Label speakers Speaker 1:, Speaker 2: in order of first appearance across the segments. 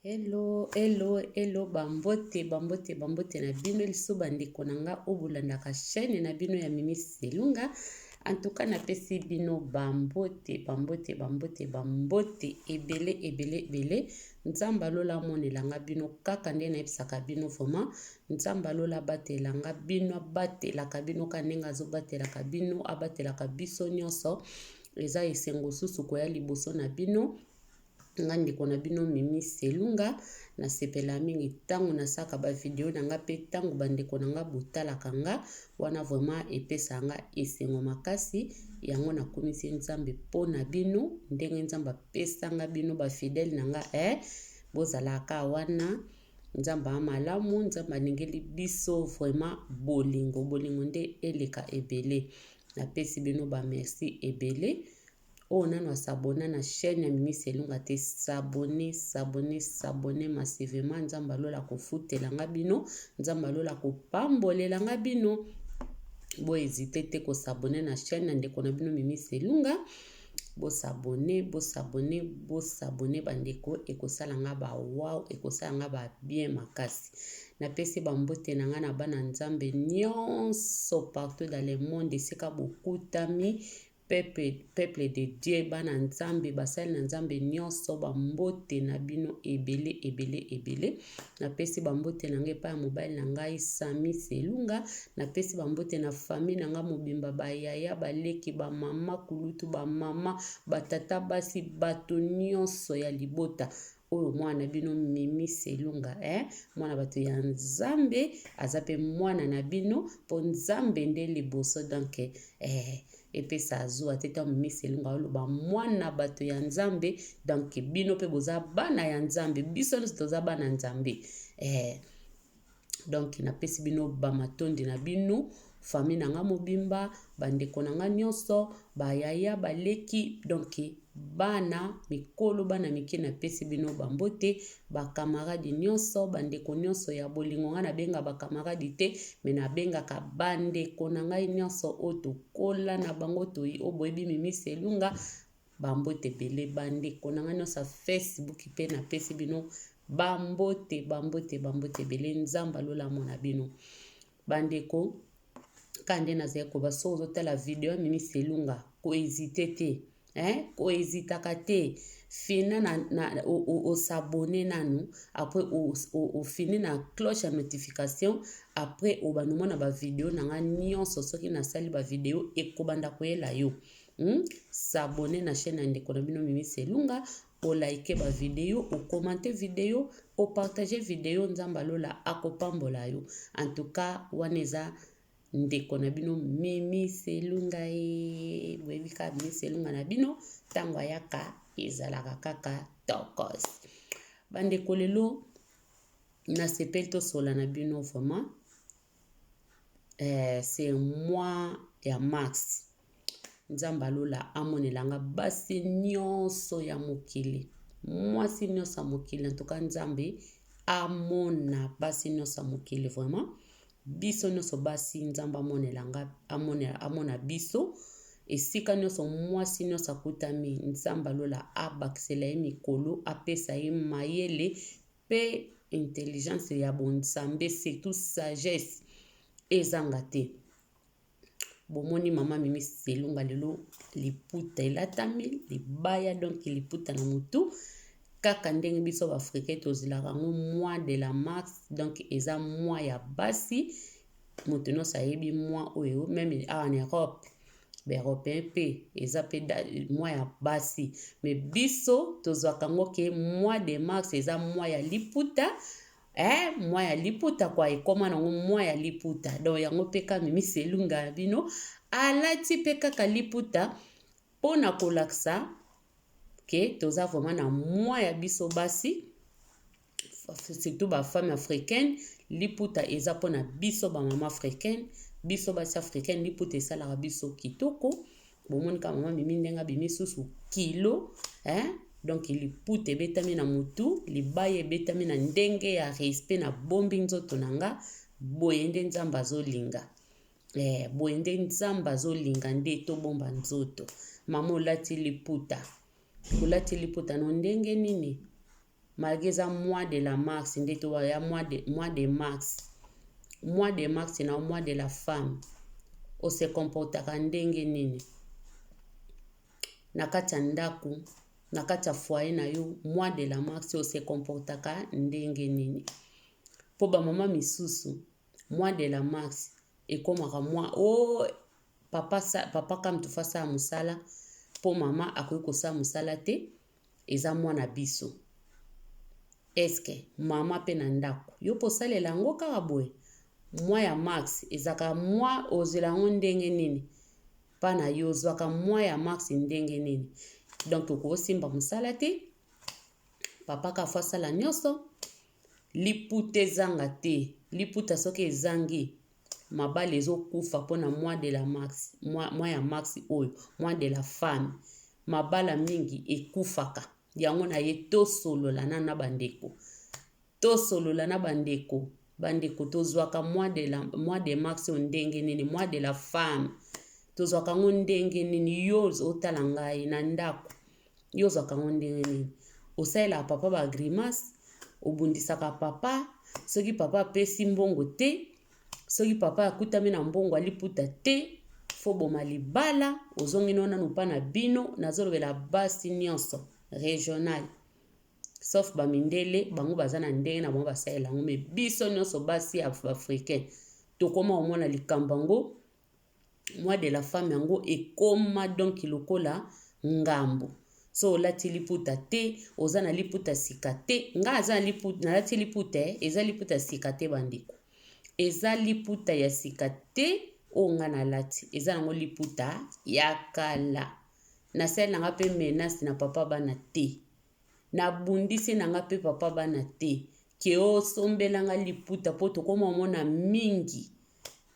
Speaker 1: Hello, bambote na bino liso bandeko na nga obulandaka chaîne na bino ya Mimi Selunga. En tout cas, napesi bino bambote ebele. Nzamba lola monelanga bino kaka nde na ebisaka bino vraiment. Nzamba lola batelanga bino batelaka bino kanenga zo batelaka bino abatelaka biso nyonso. Eza esengo susu koya liboso na bino. Nga ndeko na bino Mimi Selunga na sepela mingi tango na saka ba video na nga pe tango bandeko na nga botalaka nga wana vraiment epesa nga esengo makasi yango na komisi nzambe po na bino ndenge nzamba pesa nga bino ba fidèle na nga bozalaka wana nzamba malamu nzamba ningeli biso vraiment bolingo nde eleka ebele na pesi bino ba merci ebele. Oh nano s'abonner na chaîne ya Mimi Selunga te s'abonner massivement nzamba lola ko futela nga bino nzamba lola ko pambolela nga bino bo hésiter te ko s'abonner na chaîne na ndeko na bino Mimi Selunga bo s'abonner bandeko ekosala nga ba wow ekosala nga ba bien makasi na pesi bambote na nga na bana nzambe nyonso partout dans le monde esika bokutami peuple de Dieu bana nzambe basali na nzambe nyonso bambote na bino ebele na pesi bambote na ngai pa ya mobile na ngai Sami Selunga na pesi bambote na famille na nga mobimba bayaya baleki ba mama kulutu ba mama batata basi bato nyonso ya libota oyo mwana bino Mimi Selunga mwana bato ya nzambe aza pe mwana na bino po nzambe nde liboso donc epesa azwa teta Mimi Selunga oloba mwana bato ya nzambe donc bino pe boza bana ya nzambe biso nyonso toza bana nzambe donc napesi bino bamatondi na bino famille na nga mobimba bandeko na nga nyonso bayaya baleki donc bana mikolo bana mike napesi bino bambote bakamaradi nyonso bandeko nyonso ya bolingo nga nabenga bakamaradi te me nabengaka bandeko na ngai nyonso oyo tokola na bango oboyebi Mimi Selunga bambote ebele bandeko na ngai nyonso Facebook pe napesi bino bambote ebele nzamba lola mona bino bandeko kande nazali koba so ozotala video ya Mimi Selunga kohésite te kohésitaka te fina na s'abonner nanu après fini na cloche ya notification après obandomona ba video na nga nyonso soki nasali ba video ekobanda koyela yo s'abonner na chaîne ya ndeko na bino Mimi Selunga like ba video commenter video partager video nzamba lola akopambola yo en tout cas wana eza ndeko na bino Mimi Selunga webika Mimi Selunga na bino tango ayaka ezalaka kaka tokos bandeko lelo na sepel tosola na bino vraiment c'est moi ya mars nzamba lola amonelanga basi nyonso ya mokili mwasi nyonso ya mokili en tout cas nzambe amona basi nyonso ya mokili vraiment biso nyonso basi nzamba amonelanga amona biso esika nyonso mwasi nyonso akutami nzamba lola abakisela ye mikolo apesa ye mayele pe intelligence ya bonzambe surtout sagesse ezanga te bomoni mama Mimi Selunga lelo liputa elatami libaya donc liputa na mutu kaka ndenge biso baafrikain tozilaka yango mois de la mars donc eza mois ya basi moto nyonso ayebi mois oyo meme awa na Europe baeuropéen mpe eza mpe mois ya basi me biso tozwaka yango ke mois de mars eza mois ya liputa mois ya liputa kwa ekoma nango mois ya liputa donc yango mpe ka Mimi Selunga bino alati mpe kaka liputa mpona kolakisa ke toza vraiment na mois ya biso basi surtout ba femme africaine liputa eza mpona biso ba mama africaine biso basi africaine liputa esalaka biso kitoko bomoni ka mama Mimi ndenga bimi susu kilo donc liputa ebetami na mutu libaya ebetami na ndenge ya respect na bombi nzoto na nga boye nde nzamba azolinga boye nde nzamba azolinga nde tobomba nzoto mama olati liputa no ndenge nini malgré ça mois de la mars nde to ya mois de mars. Mois de mars na mois de la femme. O se comportaka ndenge nini? Na kati ya ndako, na kati ya foyer na yo, mois de la mars o se comportaka ndenge nini? Po ba mama misusu, mois de la mars ekomaka mois papa kam tufa sa musala po mama akoki kosala musala te, eza mwana biso. Eske mama pe na ndako yo posalela yango kaka boye? Mois ya mars ezaka mois ozela yango ndenge nini? Pana yo ozwaka mois ya mars ndenge nini? Donc okosimba musala te, papa ka fa sala nyonso, liputa ezanga te. Liputa soki ezangi mabale ezokufa mpona mois de la mars, mois ya mars oyo, mois de la femme. Mabala mingi ekufaka. Yango na ye tosolola na bandeko. Tosolola na bandeko. Bandeko tozwaka mois de mars ndenge nini? Mois de la femme. Tozwaka ngo ndenge nini? Yo otala ngai na ndako. Yo zwaka ngo ndenge nini? Osalela papa ba grimace, obundisaka papa, soki papa apesi mbongo te, soki papa akutami na mbongo aliputa te, fo boma libala, ozongi nanu pa na bino, nazolobela basi nyonso régional. Sauf ba mindele, bango baza na ndenge na bango basalela ngo, me biso nyonso basi africain. Tokoma omona likambango, mois de la femme yango ekoma donc lokola ngambo. So olati liputa te, oza na liputa sika te. Nga aza na lati liputa, eza liputa sika te bandeko. Eza liputa ya sika te, o nga na lati. Eza nango liputa ya kala. Na sel nanga pe menace na papa bana te. Na bundisi nanga pe papa bana te. Ke o sombelanga liputa po tokoma omona mingi.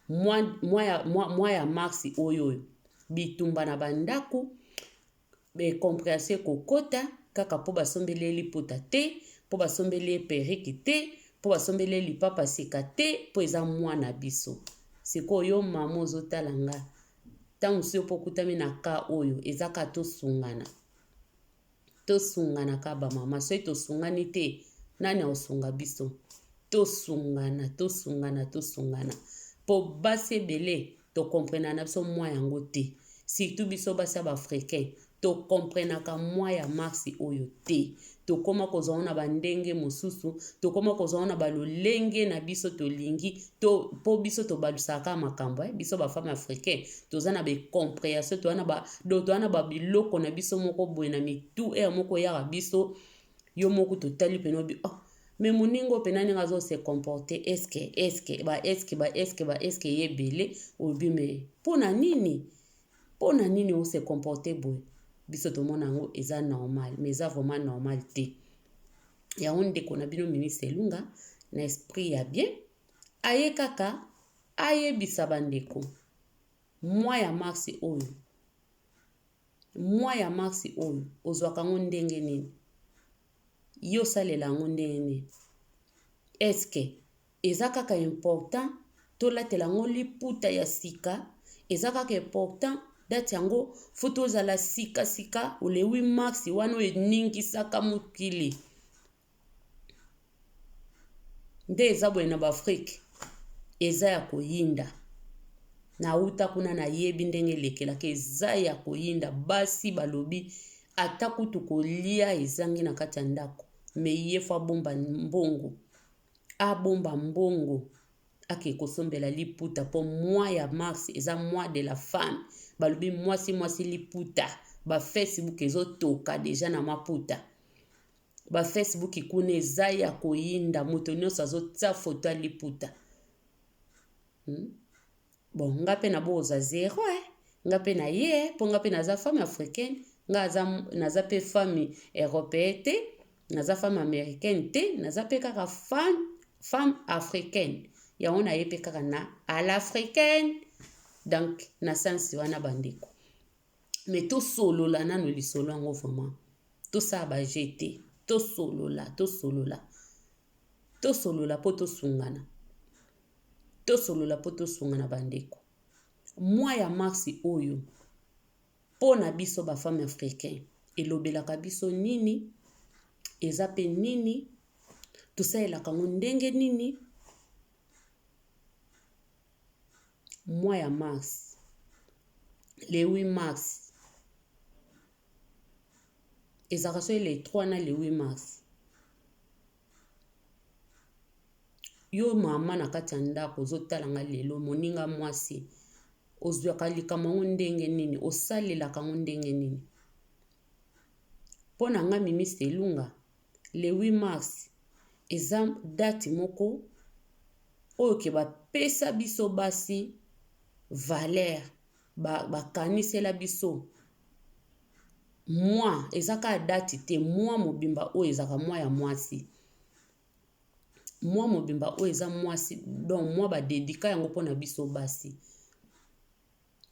Speaker 1: Mois ya mars oyo. Bitumba na bandako. Compréhension kokota kaka po basombele liputa te, po basombele periki te, po basombele lipapa sika te, po eza mwana biso. Siko yo mama ozotala nga. Tangu sio po kutami na ka oyo, ezaka tosungana. Tosungana ka ba mama, so tosungani te, nani osunga biso? Tosungana. Po basi ebele to comprena na biso mwa yango te. Surtout biso basi ba africain. To komprenaka mois ya mars oyo te. To koma kozwa na bandenge mosusu, to koma kozwa na balolenge na biso tolingi, to po biso to balusaka makambo, biso ba femme africaine, toza na be compréhension, to ana ba biloko na biso moko boye na mitu moko ya biso, yo moko totali peno bi mais moningo pena ninga zo se comporter eske yebele obi me pona nini o se comporter boye? Biso to mona ngo eza normal, mais eza vraiment normal te. Ya onde kona bino ministre Lunga na esprit ya bien, aye kaka aye bisabandeko. Mois ya mars oyo ozwaka ngo ndenge nini? Yo salela ngo ndenge nini? Eske eza kaka important to latela ngo liputa ya sika? Eza kaka important date yango foto za la sika ole 8 mars wano eningisaka mokili. Nde eza boye na Afrique. Eza ya koyinda. Na uta kuna na yebi ndenge lekelaka eza ya koyinda. Basi balobi ata kutu kolia ezangi na kati ya ndako. Me yefu abomba mbongo. Ake kosombela liputa po mois ya mars eza mois de la femme. Balobi mwasi liputa. Ba Facebook ezotoka deja na maputa. Ba Facebook ikune eza ya koyinda. Moto nyonso azotia foto liputa. Bon, nga pe na boza zero nga pe na ye, po nga pe naza femme africaine, nga naza pe femme européenne te, naza femme américaine te, naza pe kaka femme africaine. Ya ona ye pe kaka na à l'africaine. Donc na sensi wana bandeko. Mais to solola nanu lisolo yango vraiment. To sa ba jeté, to solola po to sungana. To solola po to sungana bandeko. Mois ya mars oyo po na biso ba femme africaine elobelaka biso nini? eza pe nini tosalelaka ngo ndenge nini. Mois ya mars, le 8 mars ezalaka so le 3 na le 8 mars. Yo mama na kati ya ndako ozotala nga lelo moninga mwasi ozwaka likambo ngo ndenge nini, osalelaka ngo ndenge nini. Mpo na nga Mimi Selunga, le 8 mars eza date moko oyo ke bapesa biso basi valeur, bakanisela biso moi ezaka date te, moi mobimba oyo ezaka moi ya mwasi. Moi mobimba oyo eza mwasi, donc moi badedika yango mpona biso basi.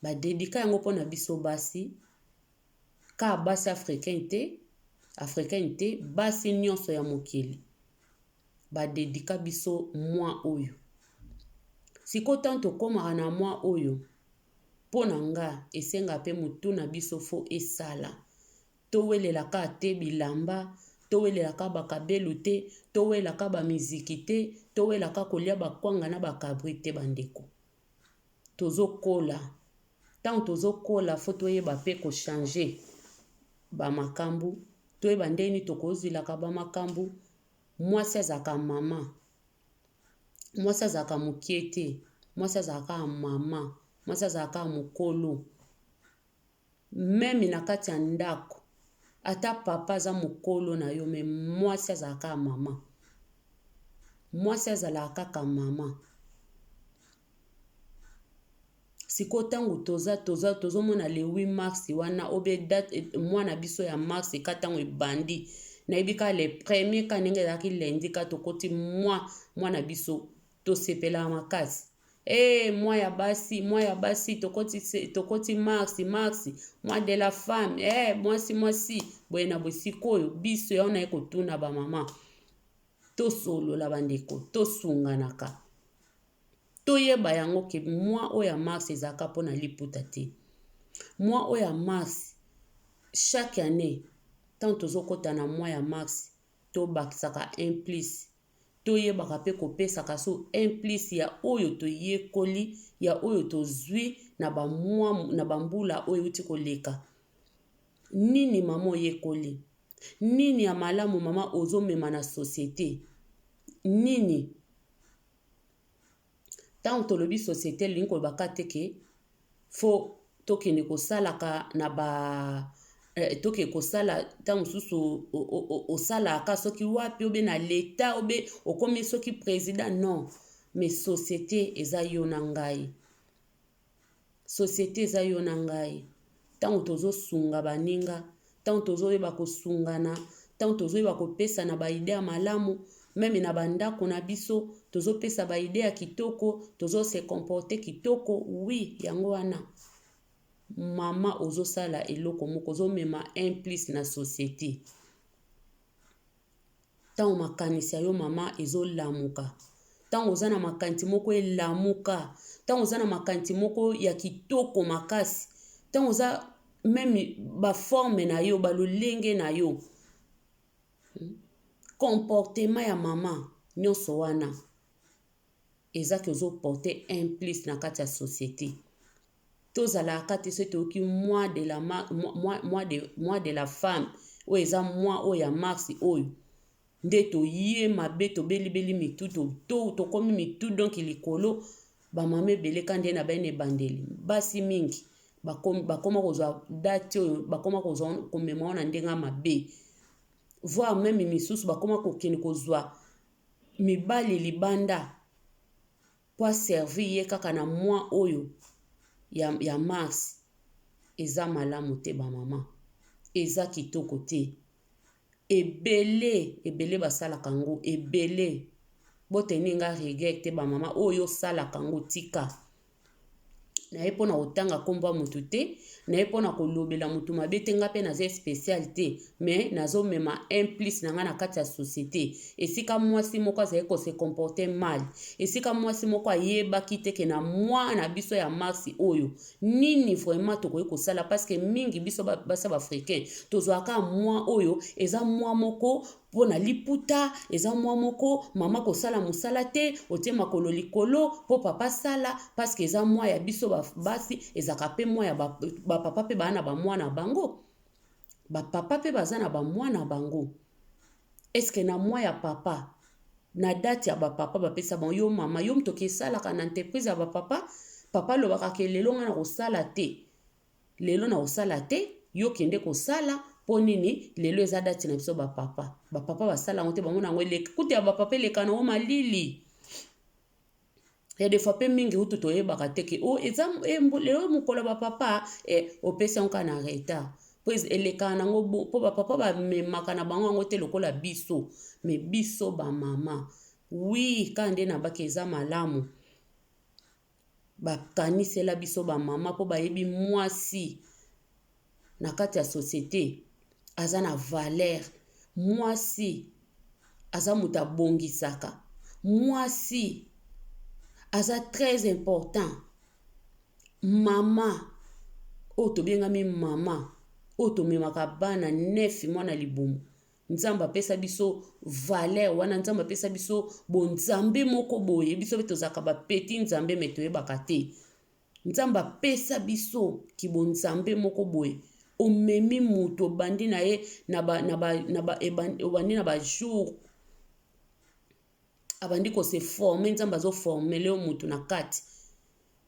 Speaker 1: Badedika yango mpona biso basi, ka basi africain te, basi nyonso ya mokili. Badedika biso moi oyo. Siko tanto komaka na moi oyo, mpona nga esenga pe mutu na biso fo esala. Towelelaka te bilamba, towelelaka bakabelu te, towelaka bamiziki te, towelaka kolia bakwanga na bakabri te bandeko. Tozokola. Tant tozokola fo toyeba pe ko changer bamakambu, toyeba ndeni tokozilaka bamakambu. Mwasi azaka mama, mwasi azaka mokie te, mwasi azaka mama, mwasi azaka mokolo. Meme na kati ya ndako, ata papa aza mokolo na yo, me mwasi azaka mama. Mwasi azalaka kaka mama. Siko tango tozomona le 8 mars wana obe date mwana biso ya mars katango ebandi. Na ibika le premier kanenge ezalaki lundi ka tokoti mwana biso tosepela makasi. Mois ya basi tokoti mars, mois de la femme, mwasi boye na bosikoyo biso yaona ekotuna ba mama. Tosolola bandeko, tosunganaka. Toyeba yango ke mois oyo ya mars ezaka mpona liputa te. Mois oyo ya mars chaque année tant tozokota na mois ya mars tobakisaka implice. Toyebaka pe kopesaka so implice ya oyo toyekoli, ya oyo tozwi na bambula oyo uti koleka. Nini mama oyekoli? Nini ya malamu mama ozomema na société? Nini? Tant tolobi société linko bakateke fo tokene kosalaka na toke kosala ta mususu osalaka soki wapi obe na leta obe okomi soki président, non, mais société eza yo na ngai. Société eza yo na ngai. Tango tozosunga baninga, tango tozoyeba kosungana, tango tozoyeba kopesa na baidea malamu, meme na bandako na biso tozopesa baidea kitoko, tozose comporter kitoko, oui, yango wana. Mama ozosala eloko moko ozomema implice na société. Tango makanisi yo mama ezolamuka. Tango ozana makanisi moko elamuka. Tango ozana makanisi moko ya kitoko makasi. Tango oza meme ba forme na yo, balolenge na yo. Comportement ya mama nyonso wana ezaki ozoporter implice na kati ya société. Tozalaka te soki toyoki mois de la femme oyo eza mois oyo ya mars oyo nde toye mabe tobelibeli mitu tokomi mitu donc likolo bamama ebele kandi na bene bandeli basi mingi bakoma kozwa date oyo bakoma kozwa komema na ndenga mabe voire même misusu bakoma kokende kozwa mibali libanda po servir ye kaka na mois oyo ya mars. Eza malamu te ba mama, eza kitoko te. Ebele basalaka ngo, ebele boteninga regret te ba mama oyo salaka ngo tika. Na ye pona otanga komba mutu te, na ye pona kolobela mutu mabe te nga pe na ze spécial te, mais nazo mema implice na nga na kati ya société. Esika mwasi moko azali ko se comporter mal, esika mwasi moko ayebaki te ke na mwa na biso ya mars oyo nini vraiment tokoki kosala parce que mingi biso basa ba africain tozwaka mwa oyo eza mwa moko pona liputa eza mwa moko mama kosala mosala te otie makolo likolo po papa sala parce que eza mwa ya biso basi ezaka pe mwa ya bapapa pe bana bamwana bango bapapa pe baza na bamwana bango eske na mwa ya papa na date ya bapapa bapesa bango yo mama yo mtoki esalaka na entreprise ya bapapa papa lobaka ke lelo nga na kosala te lelo na kosala te yo kende kosala po nini lelo eza date na biso bapapa basala yango te bamona yango eleka kuta ya bapapa eleka nango malili ya des fois pe mingi utu toyebaka te ke eza lelo mokolo bapapa opesi yango na retard po eleka nango po bapapa bamemaka na bango yango te lokola biso me biso bamama wi ka nde na baki eza malamu bakanisela biso bamama po bayebi mwasi na kati ya société aza na valeur mwasi aza moto abongisaka mwasi aza très important mama oyo tobengami mama oyo tomemaka bana 9 mwana libumu nzambe apesa biso valeur wana nzambe apesa biso bonzambe moko boye biso pe tozalaka bapeti nzambe me toyebaka te nzambe apesa biso kibonzambe moko boye omemi mutu obandi na ye obandi na bajour abandi kose forme nzambe azoformele yo mutu na kati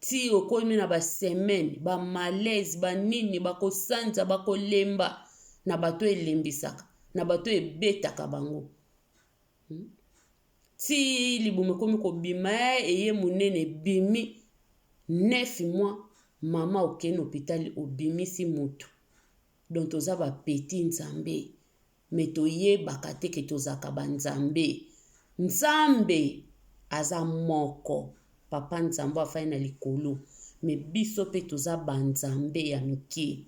Speaker 1: ti okomi na basemaine bamalaise banini bakosanza bakolemba na bato elembisaka na bato ebetaka bango ti libumu ekomi kobima eye monene bimi 9 mois mama okende hôpital obimisi mutu donc toza bapeti nzambe me toyebaka te ke tozaka banzambe nzambe aza moko papa nzambe afai na likolo me biso pe toza banzambe ya mike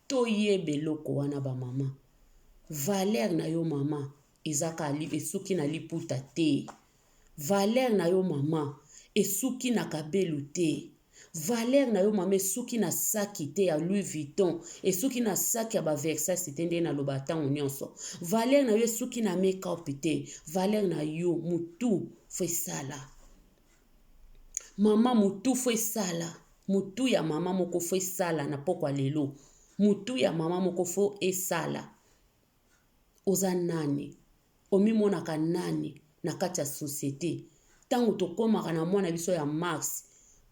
Speaker 1: toyeba eloko wana bamama valeur na yo mama ezaka esuki na liputa te valeur na yo mama esuki na kabelu te valeur na yo mama esuki na saki te ya Louis Vuitton esuki na saki ya Versace te nde naloba ntango nyonso valeur na yo esuki na make-up te valeur na yo mutu fo esala mama mutu fo esala mutu ya mama moko fo esala na pokwa lelo mutu ya mama moko fo esala oza nani omimonaka nani na kati ya société ntango tokomaka na mwana biso ya mars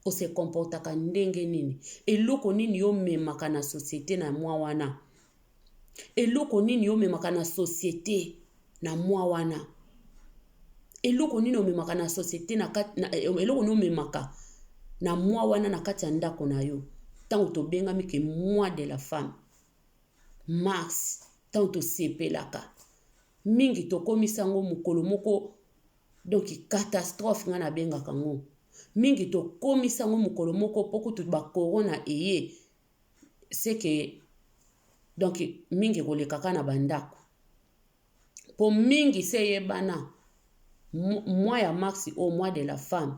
Speaker 1: ose komportaka ndenge nini eloko nini yo memaka na société na mwa wana eloko nini yo memaka na société na mwa wana eloko nini omemaka na société eloko nini omemaka na mwa wana na kati ya ndako na yo ntango tobengami ke mois de la femme mars ntango tosepelaka mingi tokomisa ngo mokolo moko donc catastrophe nga nabengaka ngo mingi tokomisa ngo mokolo moko po kutu bakorona eye seke donc mingi kolekaka na bandako po mingi se yebana mois ya mars au mois de la femme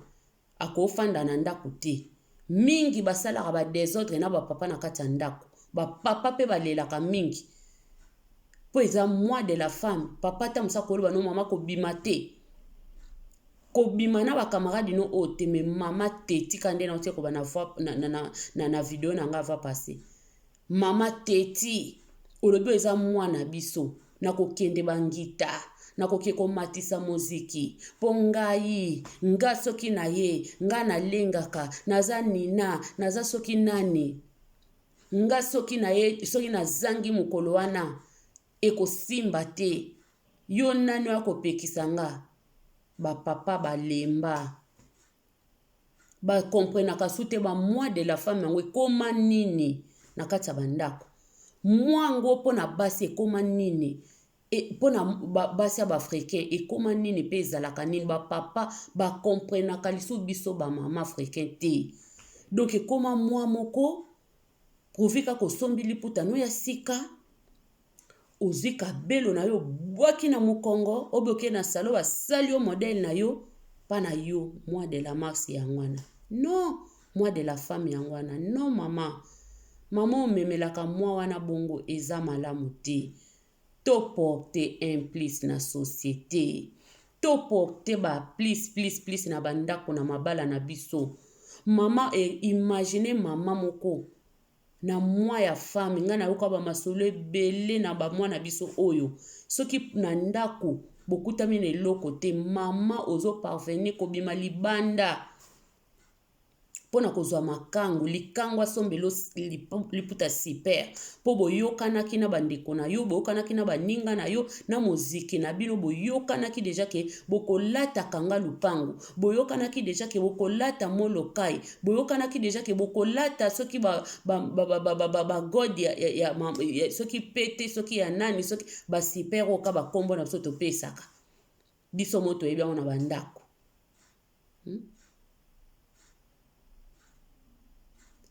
Speaker 1: akofanda na ndako te mingi basalaka ba désordre na bapapa na kati ya ndako bapapa pe balelaka mingi po eza mois de la femme papa ta musa koloba no mama kobima te kobima na bakamaradi no ote me mama teti kande na otie koba na video na nga va passer mama teti olobi eza mwana biso na kokende bangita na koke komatisa moziki po ngai nga soki na ye nga nalengaka naza nina naza soki nani nga soki na ye soki nazangi mokolo wana ekosimba te yo nani akopekisa nga bapapa balemba bakomprenaka su te mois de la femme yango ekoma nini na kati ya bandako mwango mpo na basi ekoma nini mpo na basi ya baafricain ekoma nini mpe ezalaka nini bapapa bakomprenaka lisu biso bamama africain te donc ekoma mwa moko provika kosombi liputa no ya sika ozika belo na yo bwaki na mokongo oboke na salo basali yo modèle na yo pa na yo mois de la mars yangwana non mois de la femme yangwana non mama omemelaka mwa wana bongo eza malamu te to porter implice na société, to porter ba plus na bandako na mabala na biso. Mama imagine mama moko na mwa ya femme nga na yoka ba masolo ebele na ba mwa na biso oyo soki na ndako bokutami na eloko te mama ozo parvenir kobima libanda pona kozwa makangu likango asombelo liputa super po boyokanaki na bandeko na yo boyokanaki na baninga na yo na moziki na bino boyokanaki deja ke bokolata kanga lupangu boyokanaki deja ke bokolata molokai boyokanaki deja ke bokolata soki bagodi ya soki pete soki ya nani soki basiper oka bakombo na biso topesaka biso moto yebi yango na bandako.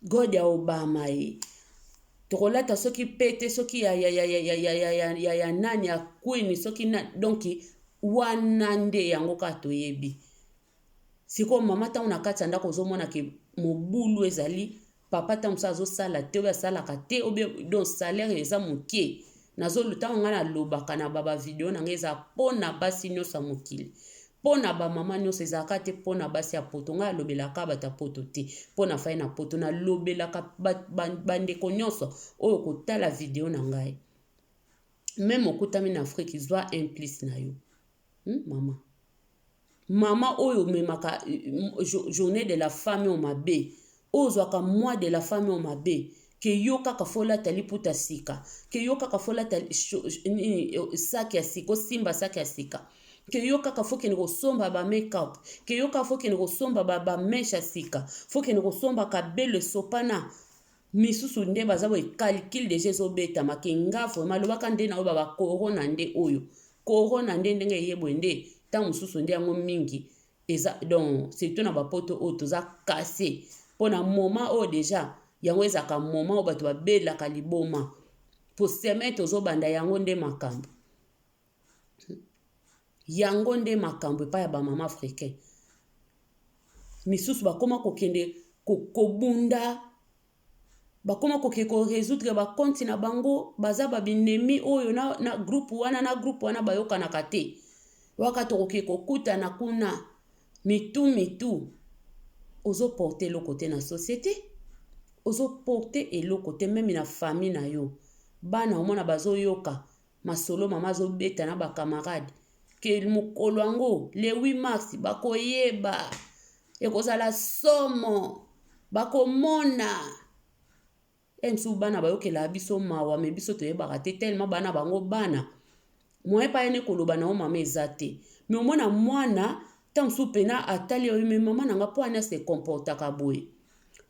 Speaker 1: God ya Obama tokolata soki pete soki ya nani ya queen soki na donc wana nde yango ka toyebi. Siko mama ta una kati ndako ozomona ke mobulu ezali papa ta musa azosala te obe asalaka te obe donc salaire eza mokie nazoluta nga na lobaka na baba video na ngeza pona basi nyosa mokili pona ba mama nyonso ezalaka te pona basi ya poto nga alobelaka bata poto te pona fai na poto na lobelaka bandeko nyonso oyo kotala video na ngai même okutami na Afrique zwa implice na yo. Mama oyo memaka journée de la femme au mabe ozwaka mois de la femme au mabe ke yo kaka folata liputa sika ke yo kaka folata saki ya sika simba saki ya sika ke yo kaka foke ni kosomba ba make-up ke yo kaka foke ni kosomba ba mesha sika foke ni kosomba kabele sopana misusu nde baza bo calcul de jeso beta makenga vraiment lobaka nde na oba ba corona nde oyo corona nde ndenge yebwe nde ta mususu nde yango mingi eza donc surtout na bapoto oyo toza cassé pona moment oyo déjà yango ezaka moment oyo bato babelaka liboma po semaine tozobanda yango nde makambo yango nde makambo epai ya bamama africain misusu bakoma kokende kobunda bakoma kokende koresoudre bakonti na bango baza babinemi oyo na groupe wana bayokanaka te waka tokoke kokutana kuna mitu ozoporte eloko te na société ozoporte eloko te meme na famille na yo bana omona bazoyoka masolo mama azobeta na bakamarade ke mokolo yango le 8 mars bakoyeba ekozala somo bakomona emsu bana bayokela biso mawa me biso toyebaka te tellement bana bango bana moye pa yene koloba na o mama eza te me omona mwana tamsu pena atali oyo me mama nanga po anya se comportaka boye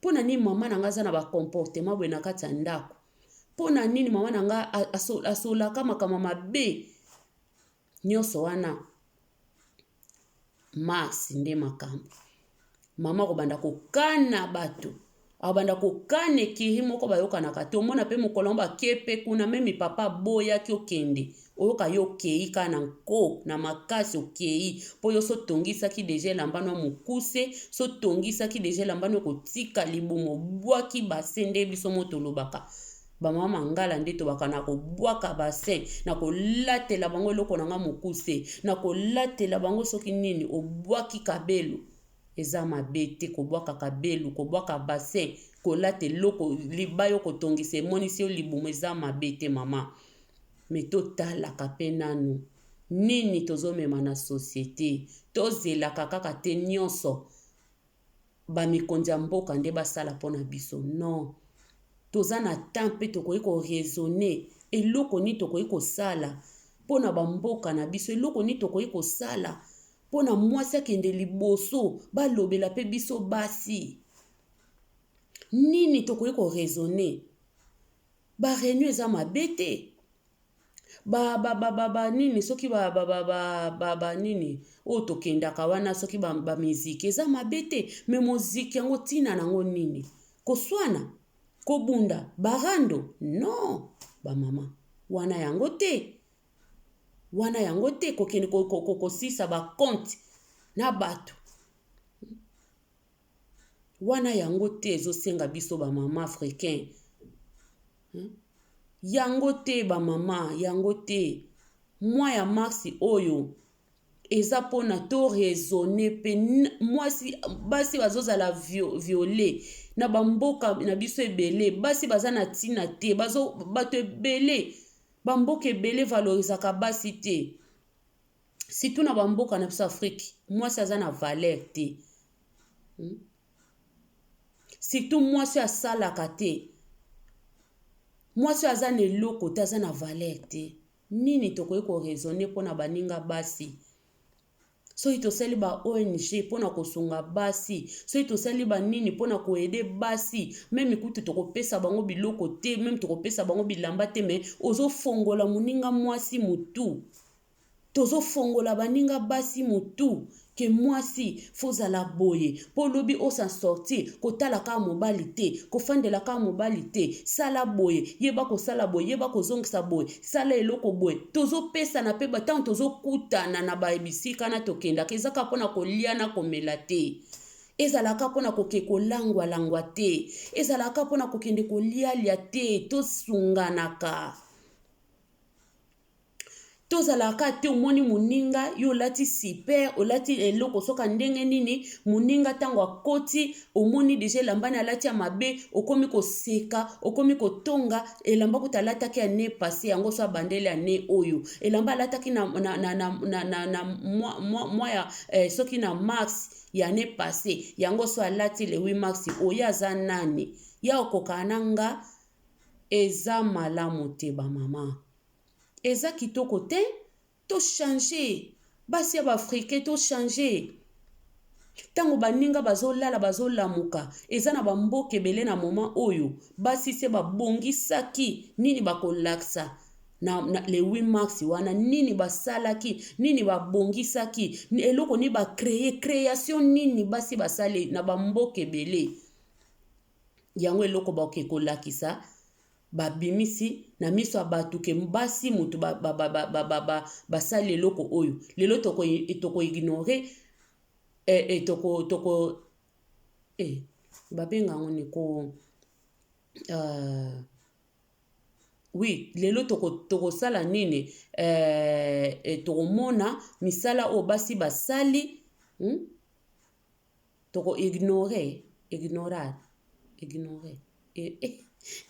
Speaker 1: pona nini mama nanga aza na bakomportema boye na kati ya ndako pona nini mama nanga asolaka makambo mabe nyonso wana mars nde makambo mama kobanda kokana bato abanda kokana ekiri moko bayokanaka te omona mpe mokolo yango bakie mpe kuna memi papa boyaki okende oyoka yo okei ka na nko na makasi okei mpo yo so tongisaki deja elambano ya mokuse so tongisaki deja elambano ekotika libumu obwaki basen nde biso mo tolobaka bamama ngala nde tobaka na kobwaka basen na kolatela bango eloko na nga mokuse na kolatela bango soki nini obwaki kabelo eza mabe te kobwaka kabelu kobwaka basen kolata eloko libayo kotongisa emonisi yo libumu eza mabe te mama me totalaka mpe nanu nini tozomema na société tozelaka kaka te nyonso bamikonzi ya mboka nde basala mpona biso non toza na temps mpe tokoki koraisonne eloko nini tokoki kosala mpona bamboka na biso eloko nini tokoki kosala mpona mwasi akende liboso balobela mpe biso basi nini tokoki koraisonne bareunion eza mabe te nini soki nini oyo tokendaka wana soki bamiziki eza mabe te me moziki yango ntina nango nini koswana kobunda barando non bamama wana yango te kokende kosisa bakonte na bato wana yango te ezosenga biso bamama africain yango te ba mama, yango te. Moi ya maxi oyo eza pona to raisonner pe mwasi basi bazozala violé na bamboka na biso ebele, basi baza na tina te, bato ebele, bamboka ebele valorisaka basi te. Surtout na bamboka na biso Afrique, mwasi aza na valeur te. Surtout mwasi asalaka te. Mwasi aza na eloko te, aza na valeur te. Nini tokoki ko raisonner pona baninga basi? Soki tosali ba ONG pona kosunga basi, soki tosali ba nini pona koede basi, même kutu tokopesa bango biloko te, même tokopesa bango bilamba te, mais ozo fongola muninga mwasi mutu. Tozo fongola baninga basi mutu ke mwasi fozala boye po lobi osan sortir kotala ka mobali te, kofandela ka mobali te, sala boye, yeba ko sala boye, yeba ko zongisa boye, sala eloko boye. Tozo pesa na pe batan tozo kutana na baebisika na tokenda kezaka pona kolia na komela te. Ezalaka pona koke kolangwa langwa te, ezalaka pona kokende kolia te, tosunganaka. Tozalaka te omoni muninga yo lati super, olati eloko soka ndenge nini, muninga tango akoti omoni deja lambani alati ya mabe, okomi koseka, okomi kotonga, elamba kuta alataki ya ne passé yango so bandele ya ne oyo. Elamba alataki na moya soki na max ya ne passé yango so alati le 8 max oya za nani. Ya okokananga eza malamu te ba mama. Eza kitoko te, to changer. Basi ya Africain to changer. Tango baninga bazolala bazolamuka, eza na bamboka ebele na moment oyo, basi se babongisaki nini bakolaksa na le 8 max wana, nini basalaki, nini babongisaki, eloko ni ba création nini basi basale na bamboka ebele. Yango eloko bakoki kolakisa babimisi na miso abatuke mbasi mutu basali eloko oyo. Lelo toko ignore toko babenga ngoni ko oui, lelo toko sala nini toko mona misala o basi basali toko ignore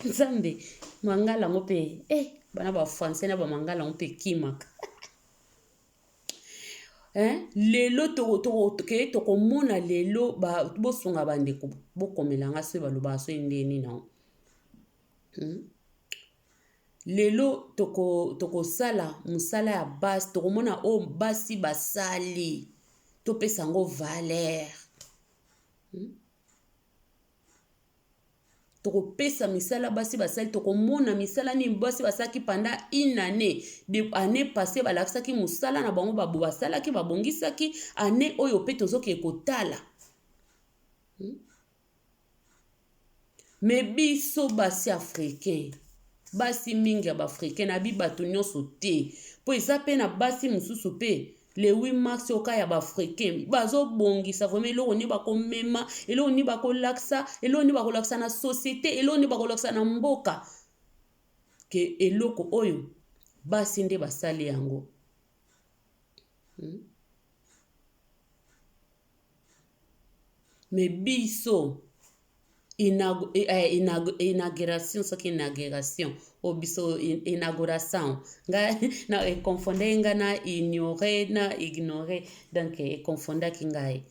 Speaker 1: Nzambe mangala ngope bana ba français na ba mangala ngope kimaka lelo toko mona lelo ba bosunga bandeko bokomelanga so baloba so ndeni na lelo toko sala musala ya base, toko mona o basi basali to pesa ngo valeur. Toko pesa misala basi basali, toko mona misala ni basi basaki pendant une année, de année passée balakisaki musala na bango babu basalaki babongisaki, année oyo pe tozoke kotala. Mais biso basi africain, basi mingi ya Africain na bi bato nyonso te, po eza pe na basi mususu pe le 8 mars oka ya Africain bazo bongisa vraiment eloko ni bakomema, eloko ni bakolaksa, eloko ni bakolaksa na société, eloko ni bakolaksa na mboka ke eloko oyo basi nde basali yango. Mais biso inauguration soki inauguration obiso inauguration nga na confondé nga na ignorer na ignorer, donc confondaki ngai.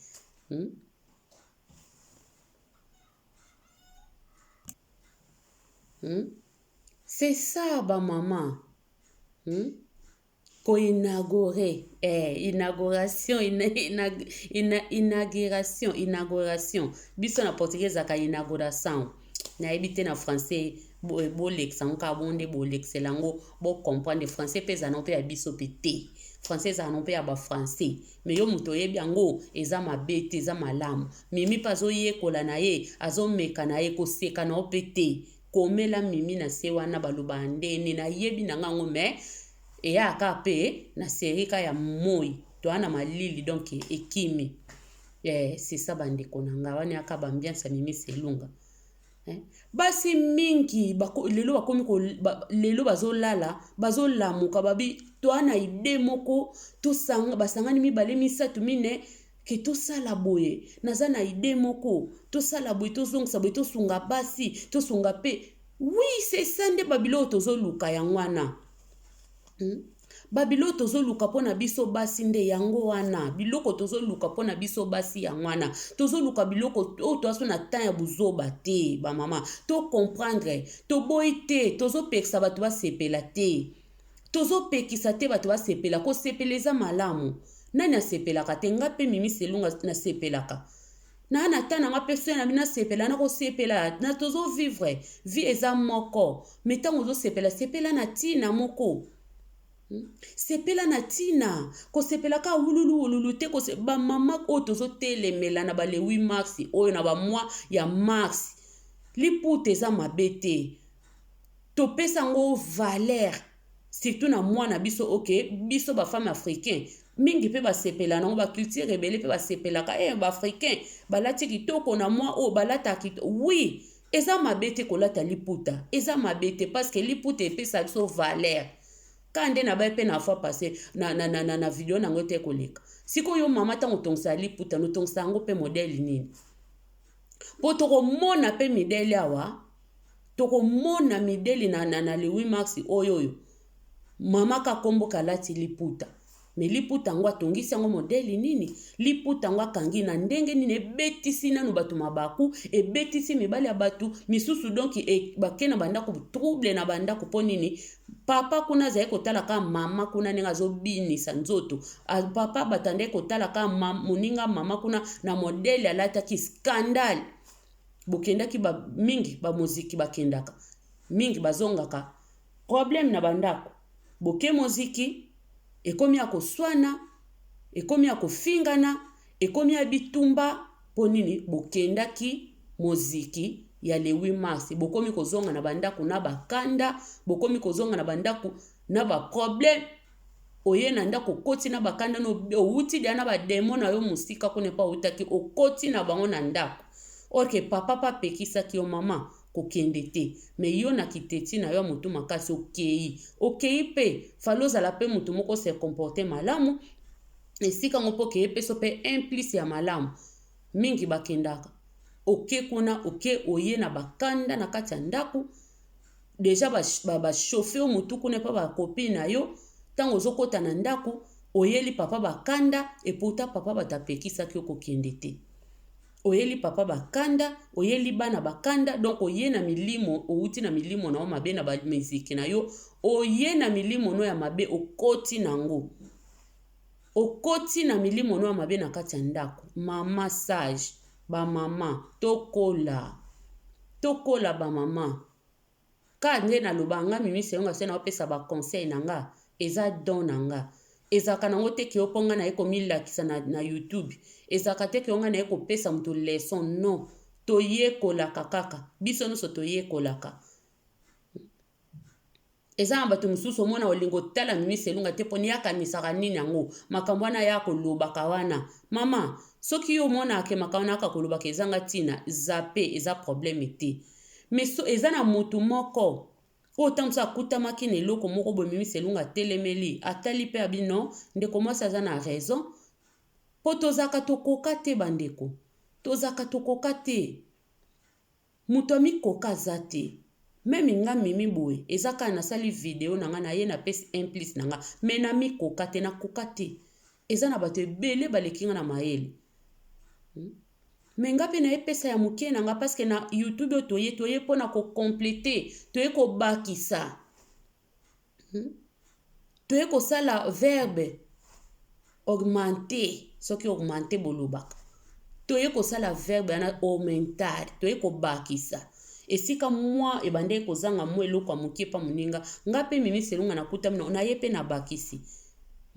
Speaker 1: C'est ça ba maman. Ko inaugurer inauguration biso na portugais aka inauguration na ebité na français bo l'exan ka bonde bo l'exelango bo comprendre français pesa non pe ya biso pété français za non pe ya ba français, mais yo muto yebi yango eza mabete eza malamu mimi pazo yekola na ye azomeka na ye koseka na opete komela mimi na se wana baloba ndeni na yebi na ngango mais et aka pe na serika ya moi to ana malili donc ekimi c'est ça bandeko na nga wana aka bambiance mimi selunga Basi mingi lelo bakomi lelo bazolala bazolamuka babi toana ide moko tosanga basangani mibale misatu mine ke tosala boye naza na ide moko tosala boye tozongisa boye tosunga basi tosunga pe. Oui, c'est ça nde babilo tozoluka yango wana. Babilo tozoluka pona biso basi nde yango wana. Biloko tozoluka pona biso basi yango wana. Tozoluka biloko o toaso na temps ya buzoba te ba mama. To comprendre, to boy te, tozo pekisa batu ba sepela te. Tozo pekisa te batu ba sepela ko sepeleza malamu. Nani asepelaka te ngape Mimi Selunga na sepelaka. Na tana nga personne na bina sepela na ko sepela na tozo vivre vie eza moko. Metango zo sepela na tina moko. Sepela na tina ko sepela ka wululu te ko se ba mama o tozo telemela na ba le 8 mars oyo na ba mois ya mars liputa eza mabete to pesa ngo valeur surtout na mwana biso biso ba femme africain mingi pe ba sepela na ba culture rebelle pe ba sepela ka ba africain balati kitoko na mwa o balata kitoko. Oui, eza mabete ko lata liputa eza mabete parce que liputa epesa biso valeur. Kande na ba pe na fois passé na video na ngote koleka sikoyo mama tango tongsa liputa no tongsa ngo pe modèle nini po toko mona pe midele awa toko mona midele na le 8 mars oyo mama ka kombo kalati liputa me liputa ngo atongisi yango modèle nini liputa ngo akangi na ndenge nini ebetisi nanu batu mabaku ebetisi mibali ya batu misusu donc bakena banda ko trouble na banda ko ponini papa kuna zaye kotala ka mama kuna nenga zobinisa nzoto papa batande kotala ka moninga mama kuna na modèle alata ki scandale bokendaki mingi ba muziki bakendaka mingi bazongaka problème na bandako boke muziki ekomi ya koswana ekomi ya kofingana ekomi ya bitumba ponini bokendaki muziki ya le 8 mars bokomi kozonga na bandako na bakanda bokomi kozonga na bandako na ba problème oye na ndako koti na bakanda no outi dia na ba démon na yo musika kone pa utaki okoti na bango na ndako. Ok papa pekisa ki yo mama kokende te me yo na kiteti na yo mutu makasi okei pe faloza la pe mutu moko se comporter malamu esika ngo poke pe so pe implice ya malamu mingi bakendaka kuna oye na bakanda na kati ya ndako deja ba chauffer mutu kuna pa ba copine na yo tango zokota na ndako oyeli papa bakanda et pourtant papa batapekisa ki okokende te. Oyeli papa bakanda, oyeli bana bakanda, donc oye na milimo, outi na milimo na mabe na ba miziki na yo, oye na milimo no ya mabe okoti nango. Okoti na milimo no ya mabe na kati ya ndako. Mama sage, ba mama, tokola ba mama. Ka nde na lobanga Mimi Selunga se na opesa ba conseil nanga, eza don nanga. Ezaka nango te ki oponga na eko milakisa na YouTube. Ezaka te ki onga na eko pesa mtu leson. Non. Toye kolaka kaka. Biso nuso toye kolaka. Eza ambatu mususu mwana olingo tala Mimi Selunga te poni yaka nisaka nini yango. Makambwana yako lobaka wana. Mama, soki yo mwana ake makambwana yaka kolobaka ezanga tina. Zape, eza probleme te. Meso eza na mutu moko. Autant ça kuta makine eloko moko bo Mimi Selunga telemeli atali pe abino ndeko mwasi aza na raison po tozaka tokoka te bandeko tozaka tokoka te muto amikoka za te meme nga Mimi boye ezaka na sali video nanga na ye na pesi implice nanga me na mikoka te na koka te eza na bato ebele balekinga na mayele menga pe na epesa ya muke nanga parce que na YouTube toye pona ko compléter toye ko bakisa toye ko sala verbe augmenter soki augmenter bolobaka toye ko sala verbe na augmentar toye ko bakisa esika mwa ebande ko zanga mwa eloko muke pa muninga nga pe Mimi Selunga na kuta na ye pe na bakisi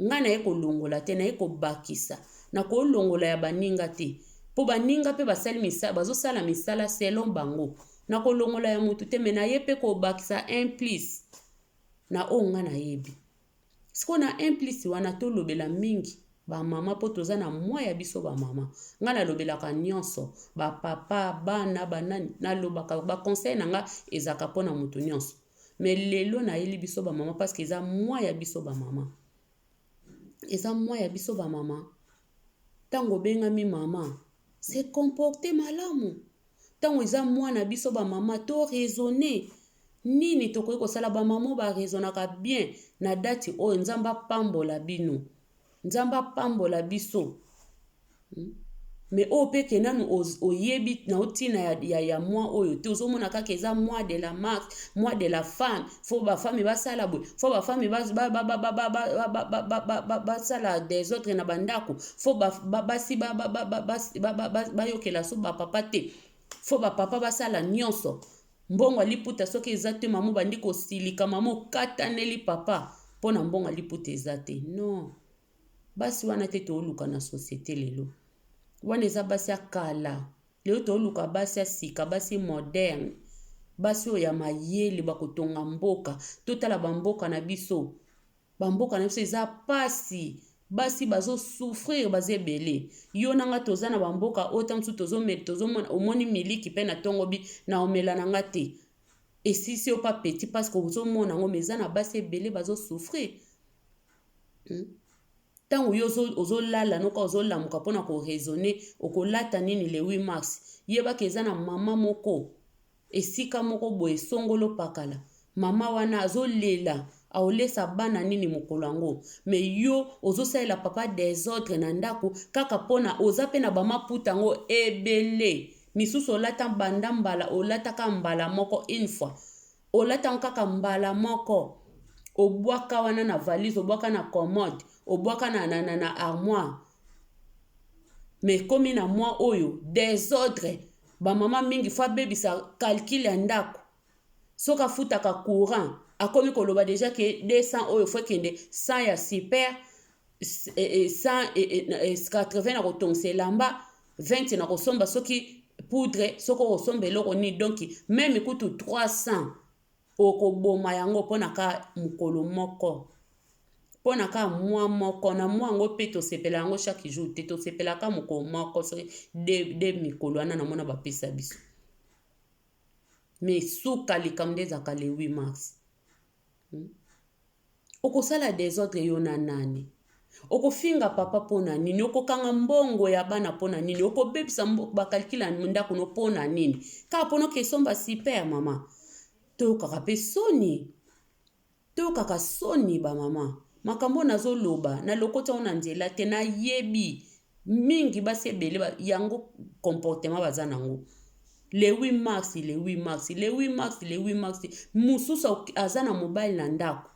Speaker 1: nga na ye ko longola te na ye ko bakisa na ko longola ya baninga te po baninga pe basali misala bazosala misala selon bango na kolongola ya mutu te mena ye pe ko bakisa implice na onga na yebi siko na implice wana to lobela mingi ba mama po toza na mwa ya biso ba mama nga nalobelaka nyonso ba papa bana banani nalobaka ba conseil na nga ezaka pona mutu nyonso mais lelo na yeli biso ba mama parce que eza mwa ya biso ba mama eza mwa ya biso ba mama tango bengami mama c'est comporter malamu tango eza mwa na biso ba mama to raisonner nini tokoki kosala ba mama ba raisonnaka bien na dati oyo nzambe apambola bino nzambe apambola biso mais oyo peke nanu oyebi na otina ya mwa oyo te ozomona kaka eza mwa de la marque mwa de la femme fo bafami basala boye fo bafami basala des autres na bandako fo basi bayokela so bapapa te fo bapapa basala nyonso mbongo aliputa soki eza te mama bandi kosilika mama okataneli papa mpona mbongo aliputa eza te non basi wana te tooluka na société lelo wana eza basi ya kala lelo tooluka basi ya sika basi moderne basi oyo ya mayele bakotonga mboka totala bamboka na biso eza pasi basi bazosouffrir baza ebele yo nanga toza na bamboka oyo ntango mosusu tozomona omoni miliki mpe na ntongobi na omela na nga te esisi yo pa petit parce que ozomona yango meza na basi ebele bazosouffrir ntango yo ozolala noka ozolamuka mpona koraisonne okolata nini le 8 mars yebaka eza na mama moko esika moko boye songolo pakala mama wana azolela aolesa bana nini mokolo yango mais yo ozosalela papa des autres na ndako kaka mpona oza mpe na bamaputa yango ebele misusu olata banda mbala olataka mbala moko une fois olata kaka mbala moko obwaka wana na valise obwaka na commode obwaka na armoire mais komi na mwa oyo désordre bamama mingi fo abebisa calcul ya ndako soki afutaka courant akomi koloba deja ke 200 oyo fo ekende 100 ya super 180 na kotongisa elamba 20 na kosomba soki poudre soki okosomba eloko nini donc meme kutu 300 okoboma yango mpona ka mokolo moko mpona ka mwa moko na mwa yango mpe tosepela yango chaque jour te tosepelaka mokolo moko soki de mikolo wana na mona bapesa biso mais suka likambo nde ezaka le 8 mars okosala desordre yo na nani okofinga papa mpona nini okokanga mbongo ya bana mpona nini okobebisa bakalkila ndako no mpona nini kaka mpona okesomba super mama toyokaka mpe soni toyokaka soni bamama makambo nazoloba na lokota ona nzela te nayebi mingi basi ebele yango comportement baza nango le 8 mars le 8 mars le 8 mars le 8 mars mususu aza na mobile na ndako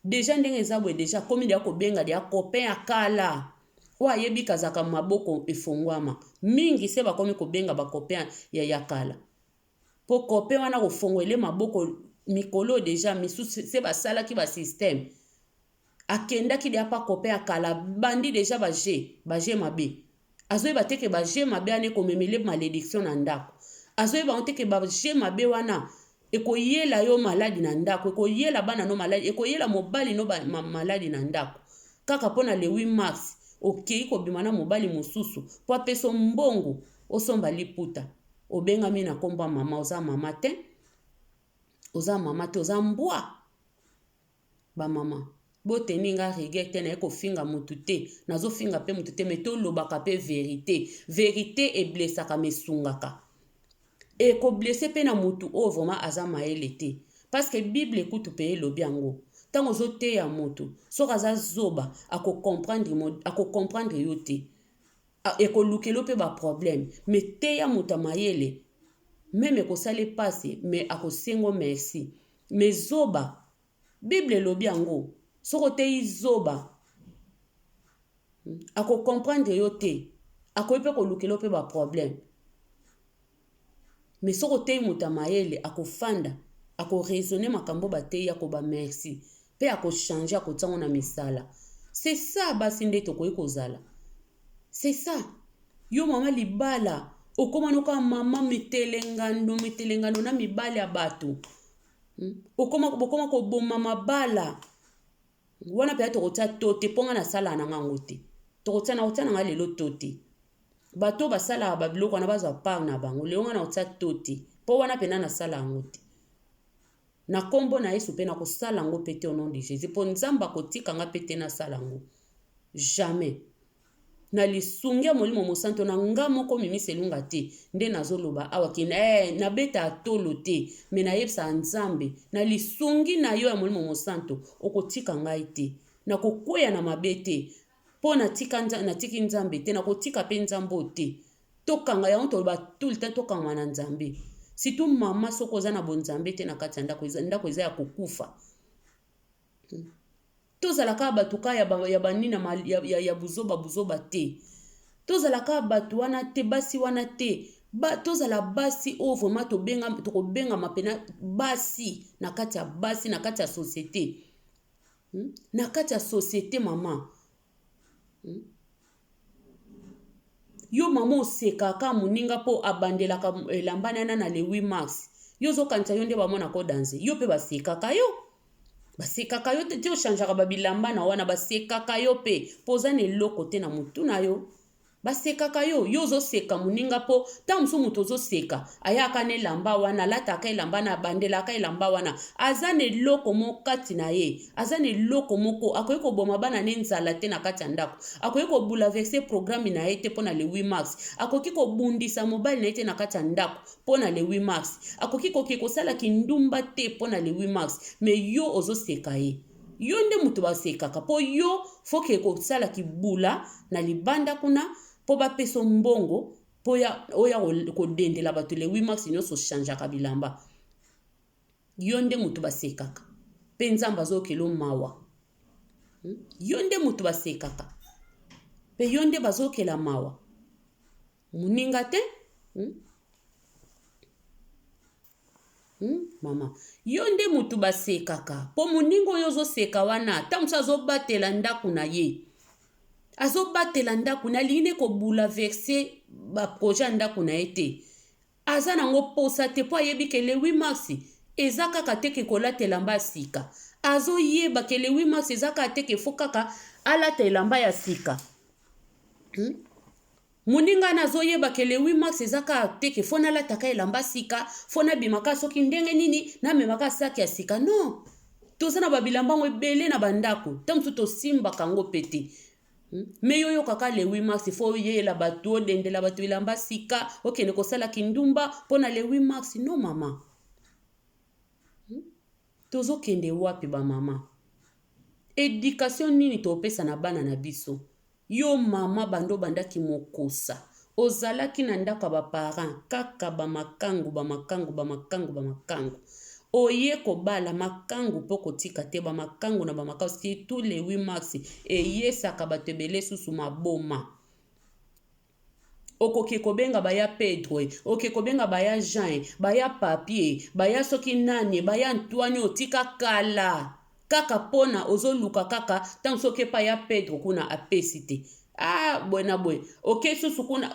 Speaker 1: deja ndenge eza boye deja komi deya kobenga deya copain ya kala oyo ayebi kazaka maboko efongwama mingi se bakomi kobenga bacopain ya kala po copain wana kofongwele maboko mikolo deja misusu se basalaki basysteme akendaki deya pa copain ya kala bandi deja baje mabe azoyeba teke baje mabe ane komemele malédiction na ndako azoyeba teke baje mabe wana ekoyela yo maladi na ndako ekoyela bana no maladi ekoyela mobali no maladi na ndako kaka mpona le 8 mars okei kobima na mobali mosusu po apesa mbongo osomba liputa obengami na komba mama oza mama te oza mbwa bamama boteninga rigueur te na ye kofinga mutu te nazofinga mpe mutu te me tolobaka mpe verité eblesaka mesungaka ekoblese mpe na mutu oyo vraimen aza mayele te parce que bible ekutu mpe elobi yango ntango ozoteya mutu soki aza zoba akokomprendre yo te ekolukelo mpe baproblème me teya mutu amayele meme ekosala epasi me akosengo merci me zoba bible elobi yango soki oteyi zoba akokomprendre yo te akoyi mpe kolukelo mpe baproblème mais soki oteyi moto ya mayele akofanda akoraisonne makambo bateyi akoba merci mpe akochange akotiango na misala c'est ça basi nde tokoki kozala c'est ça yo mama libala okoma noka mama mitelengano na mibale ya bato bokoma koboma mabala wana pe tokotia tote ponga na sala na ngango te tokotia na kotia na nga lelo tote bato basala ba biloko na bazwa part na bango leonga na kotia tote po wana pe na sala yango te na kombo na Yesu pe na kosala yango pe te au nom de Jésus po nzamba kotika nga pe te na sala yango jamais na lisungia molimo mosanto na nga moko mimiselunga te nde nazoloba awa ke na beta atolo te me na yebisa nzambe na lisungi na yo ya molimo mosanto okotika ngai te na kokweya na mabe te po na tiki nzambe te na kotika pe nzambo te tokanga yango toloba tout le temps tokanga na nzambe situ mama soko oza na bonzambe te na kati ya ndako eza ya kokufa tozalaka bato ka ya banina ya buzoba te tozalaka bato wana te basi wana te tozala basi oyo vraiment tokobengama pena basi na kati ya basi na kati ya société na kati ya société mama yo mama osekaka moninga po abandelaka elamba na le 8 mars yo zokanisa yo nde bamona ko danse yo pe basekaka yo te ochangeaka babilamba na wana basekaka yo pe poza na eloko te na mutu na yo basekaka yo ozoseka moninga po ta mosu moto ozoseka ayaka na elamba wana alataka elamba na abandelaka elamba wana aza na eloko moko kati na ye aza na eloko moko akoki koboma bana ne nzala te na kati ya ndako akoki kobulaverse programme na ye te mpo na le 8 mars akoki kobundisa mobali na ye te na kati ya ndako mpo na le 8 mars akoki kosala kindumba te mpo na le 8 mars me yo ozoseka ye yo nde moto basekaka po yo foke kosala kibula na libanda kuna po bapeso mbongo po oya kodendela bato le 8 mars nyonso changeaka bilamba yo nde moto basekaka pe nzambe azokela mawa yo nde moto basekaka pe yo nde bazokela mawa moninga te mama yo nde moto basekaka po moninga oyo ozoseka wana ta mosu azobatela ndako na ye azobatela ndako na alingi kobulaverse baprojet ya ndako na ye te aza nango posa te po ayebi ke le 8 mars eza kaka teke kolata elamba ya sika azoyeba ke le 8 mars eza kaka teke fo kaka alata elamba ya sika moninga na azoyeba ke le 8 mars eza kaka teke fo nalataka elamba sika fo nabimaka soki ndenge nini namemaka saki ya sika non toza na babilamba ngo ebele na bandako ta mosu tosimbaka ngo pete me yo kaka le 8 mars fo oyela bato odendela bato elamba sika okende kosala kindumba mpo na le 8 mars no mama tozokende wapi bamama éducation nini topesa na bana na biso yo mama bando bandaki mokosa ozalaki na ndako ya baparent kaka bamakangu oye kobala makangu mpo kotika te bamakangu na bamakangu surtout le 8 mars eyesaka bato ebele susu maboma okoki kobenga baya Pedro okoki kobenga baya Jean baya Papier baya soki nani baya Antoine otika kala kaka pona ozoluka kaka tango soki pa ya Pedro kuna apesi te bwena bwe oke susu kuna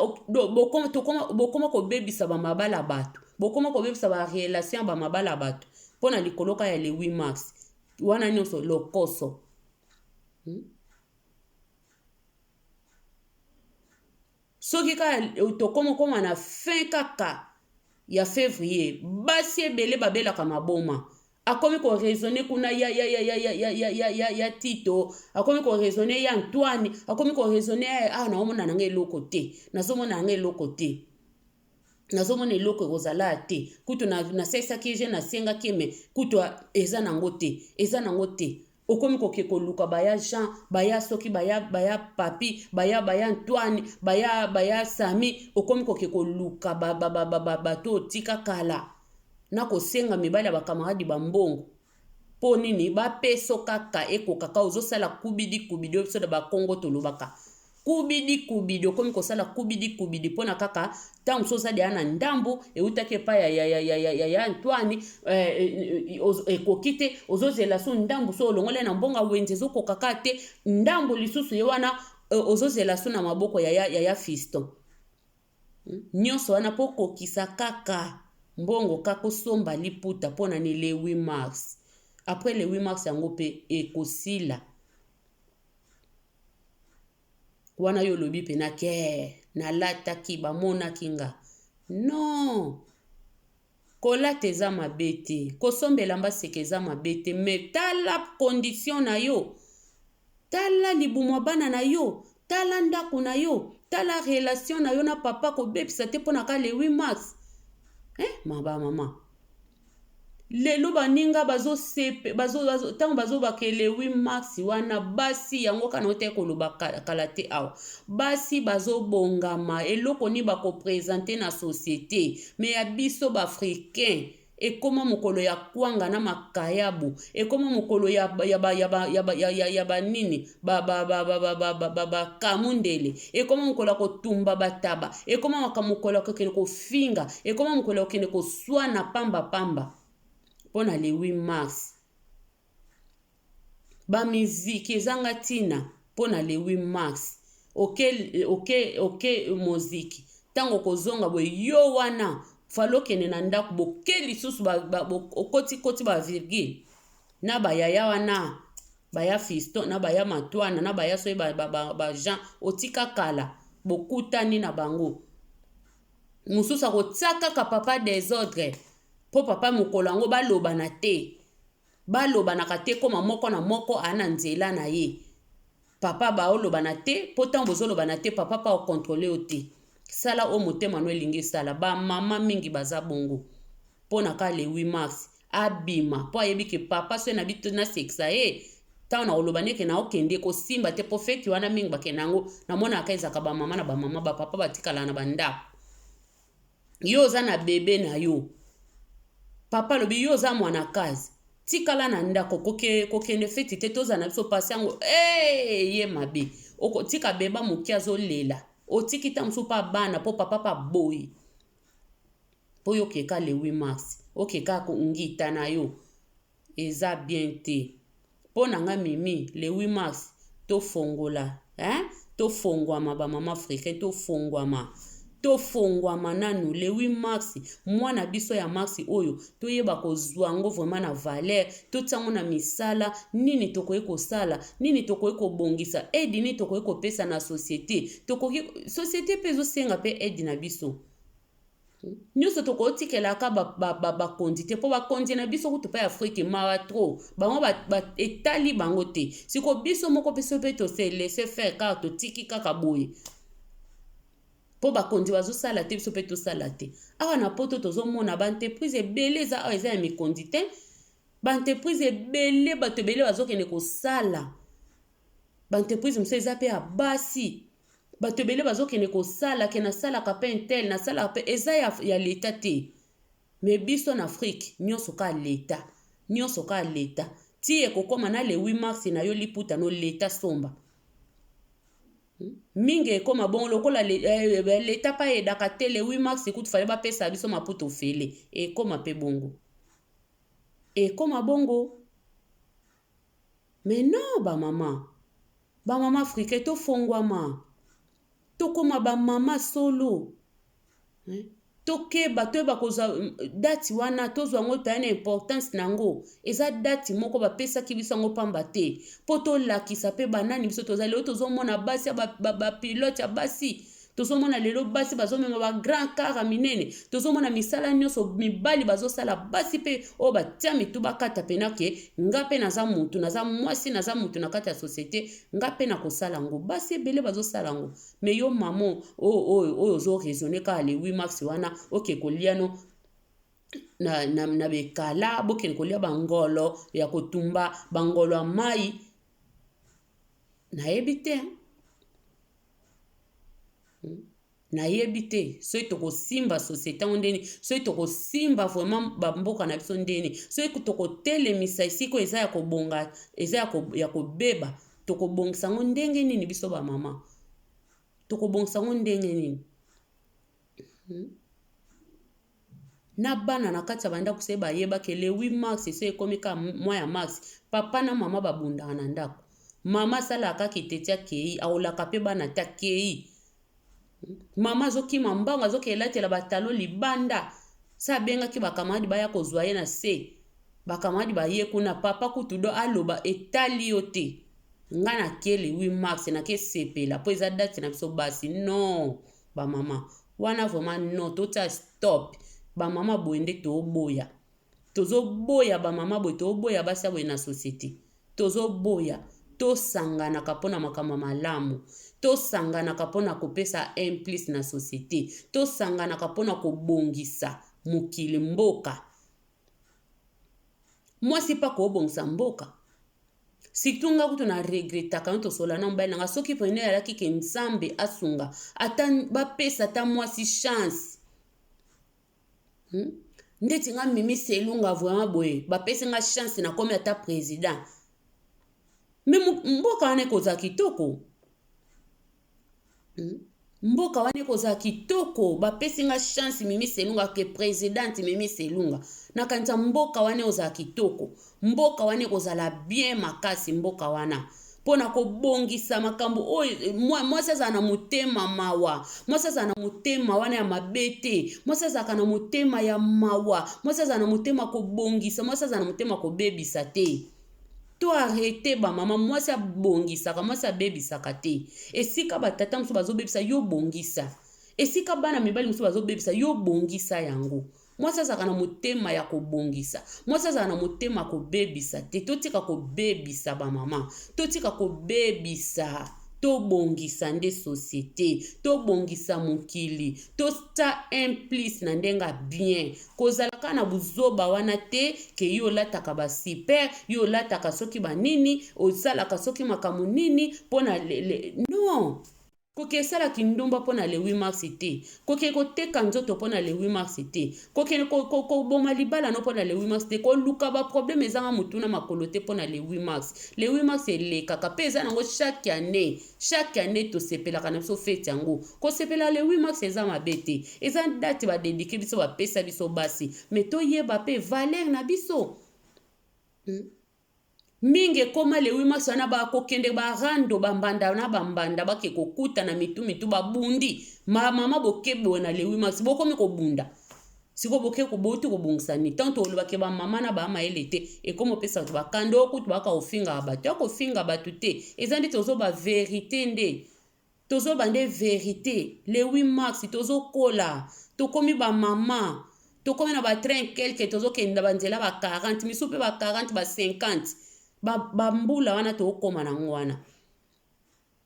Speaker 1: bokoma kobebisa bamabala bato bokoma kobebisa barelation bamabala bato pona likoloka ya le 8 mars wana nyonso lokoso soki kaka tokomokoma na fin kaka ya février basi ebele babelaka maboma akomi koraisonne kuna ya Tito akomi koraisonne ya Antoine akomi koraisonne naomona nanga eloko te nazomona nanga eloko te nazomona eloko ekozala te kutu nasesaki je nasengaki me kutu eza nango te okomi koke koluka baya Jean baya soki baya Papi baya Antoine baya Sami okomi koke koluka bato tika kala na kosenga mibali ya bakamaradi bambongo po nini bapeso kaka ekokaka ozosala kubidi biso da bakongo tolobaka kubidi okomi kosala kubidi pona kaka tango soza dia na ndambo eutake pa ya Antoine ekoki te ozozela so ndambo so olongole na mbonga wenze zokokaka te ndambo lisusu ye wana ozozela so na maboko ya Fiston nyonso wana po kokisa kaka mbongo kaka osomba liputa pona ni le 8 mars après le 8 mars yango pe ekosila wana yo lobi pena ke nalataki bamonaki nga. Non, kolata eza mabe te, kosombela mbaseke eza mabe te, me tala condition na yo, tala libumwa bana na yo, tala ndako na yo, tala relation na yo na papa kobebisa te mpona ka le 8 mars. Mama lelo baninga tango bazobaka le 8 mars wana basi yango kana ote koloba kala te awa, basi bazobongama eloko ni bakopresente na société, me ya biso baafricain ekoma mokolo ya kwanga na makayabu, ekoma mokolo ya banini bakamundele, ekoma mokolo ya kotumba bataba, ekoma mokolo ya kokende kofinga, ekoma mokolo ya kokende koswana pamba pona le 8 mars. Ba miziki ezanga ntina pona le 8 mars. Ok moziki tango kozonga boye yo wana falokene na ndako boke lisusu okoti ba virgule na bayaya wana baya fiston na baya matwana na baya soye ba Jean otika kala bokutani na bango. Mususu akotiaka ka papa désordre po papa mokolo yango balobana te, balobanaka te koma moko na moko ana nzela na ye. Papa baolobana te, po ntango bozolobana te papa pa okontrole yo te. Sala o motema no elingi sala, ba mama mingi baza bongo mpona ka le 8 mars abima po ayebi ke papa so na bito na sexa ntango na olobane ke na okende kosimba te po feti wana mingi bakenda yango namona aka ezaka ba mama na ba mama ba papa batikala na bandako. Yo oza na bebe na yo, papa lobi yo oza mwana kazi, tikala na ndako kokende feti te toza na biso pasi yango ye mabe okotika beba moki azolela otiki ta mosu pa bana po papa pa boyi po yo keka le 8 mars okeka ngita na yo eza bien te. Po na nga mimi le 8 mars tofongola tofongwama ba mama africain, tofongwama nanu le 8 mars mwana biso ya mars oyo toyeba kozwa ngo vraiment na valeur, totango na misala nini tokoki kosala, nini tokoki kobongisa, aide nini tokoki kopesa na société, société pe ezosenga pe aide na biso. Nyonso tokotikelaka bakondi te po bakondi na biso kutu pa ya Afrique mawa tro bango etali bango te, siko biso moko peso pe tose laisser faire kaka totiki kaka boye po bakondi bazosala te biso pe tosala te. Awa na poto tozomona baentreprise ebele eza awa eza ya mikondi te, baentreprise ebele bato ebele bazokende kosala, baentreprise mosusu eza pe ya basi, bato ebele bazokende kosala ke nasalaka pe intel nasalaka pe eza ya leta te. Me biso na Afrique nyonso ka leta ti ekokoma na le 8 mars na yo liputa no leta somba mingi ekoma bongo lokola leta pa edaka te le 8 mars ekutu fale bapesa biso maputo fele ekoma pe bongo me non bamama africain tofongwama tokoma bamama solo tokeba toyeba kozwa dati wana tozwa yango toya na importance nango eza dati moko bapesaki biso yango pamba te po tolakisa pe banani biso toza lelo tozomona basi ya bapilote ya basi, tozomona lelo basi bazomema ba grand car minene, tozomona misala nyonso mibali bazosala basi pe oyo batia mitu bakata pena ke nga pe naza mutu naza mwasi naza mutu na kati ya société nga pe na kosala ngo basi ebele bazosala ngo. Me yo mamo oyo ozo raisonner ka le 8 mars wana oke koliano na bekala bokende kolia bangolo ya kotumba bangolo ya mai nayebi te soki tokosimba société ngo ndeni, soki tokosimba vraiment bamboka na biso ndeni, soki tokotelemisa esiko eza ya kobonga eza ya kobeba tokobongisa ngo ndenge nini biso bamama tokobongisa ngo ndenge nini na bana na kati ya bandako se bayeba ke le 8 mars so ekomi ka mwa ya mars papa na mama babundaka na ndako, mama asalaka kiteti akei aolaka pe bana te akei, mama azokima mbango azokelatela batalo libanda sa abengaki bakamadi baya kozwa ye na se, bakamadi baye kuna papa kutu do aloba etali yo te nga na ke le 8 mars na ke sepela po eza date na biso basi non ba mama wana vraiment non tota stop ba mama boye nde toboya tozoboya ba mama boye toboya basi boye na société tozoboya tosanganaka mpona makambo malamu tosanganaka mpona kopesa implice na société tosanganaka mpona kobongisa mokili mboka mwasi mpa kobongisa mboka surtout nga kutu na regretaka no tosola na mobali nanga soki pene alaki ke nzambe asunga ata bapesa ata mwasi chance ndeti nga mimi selunga vraiment boye bapesi nga chance na komi ata président me mboka wana ekozala kitoko mboka wana ekozala kitoko bapesi nga chance mimi selunga ke présidente mimi selunga nakanisa mboka wana ozala kitoko mboka wana ekozala bien makasi mboka wana mpona kobongisa makambo oyo mwasi azala na motema mawa mwasi azala na motema wana ya mabe te mwasi azalaka na motema ya mawa mwasi azala na motema kobongisa mwasi azala na motema kobebisa te to arrete bamama mwasi abongisaka mwasi abebisaka te esika batata mosusu bazobebisa yo bongisa esika bana mibali mosusu bazobebisa yo bongisa yango mwasi azalaka na motema ya kobongisa mwasi azalaka na motema ya kobebisa te totika kobebisa bamama totika kobebisa tobongisa nde société tobongisa mokili tota implice na ndenga bien kozalaka na buzoba wana te ke yo lataka ba super yo lataka soki banini osalaka soki makambo nini mpona non koke esalaki ndumba mpona le 8 mars te koke koteka nzoto mpona le 8 mars te koke koboma libala no mpona le 8 mars te koluka baproblème ezanga motuna makolo te mpona le 8 mars le 8 mars elekaka mpe eza nango chaque année tosepelaka na biso fete yango kosepela le 8 mars eza mabe te eza date badedike biso bapesa biso basi me toyeba mpe valeur na biso mingi ekoma le 8 mars wana bakokende barando bambanda na bambanda bake kokuta na mitu babundi mama bokebe na le 8 mars bokomi kobunda siko boke koboti kobongisa ni tanto olobake bamama na bamayele te ekoma opesa bato bakanda okutu baka ofinga bato akofinga bato te eza nde tozoba verité nde tozoba nde verité le 8 mars tozokola tokomi bamama tokomi na batrain quelque tozokenda banzela ba 40 misu mpe ba 40 ba 50 bambula wana tokoma nango wana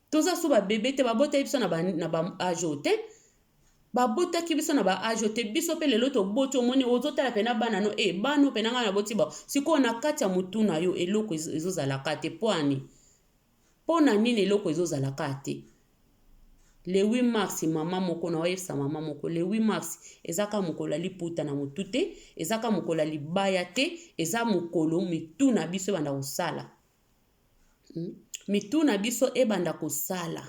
Speaker 1: toza so babebe te babotaki biso na baajo te babotaki biso na baajo te biso mpe lelo toboti omoni ozotala pena bana no bano pena nga na boti ba sikoyo na kati ya motu na yo eloko ezozalaka te poani mpona nini eloko ezozalaka te le 8 mars mama moko na oyebisa mama moko le 8 mars ezaka mokolo liputa na motu te ezaka mokolo libaya te eza mokolo mitu na biso ebanda kosala mitu na biso ebanda kosala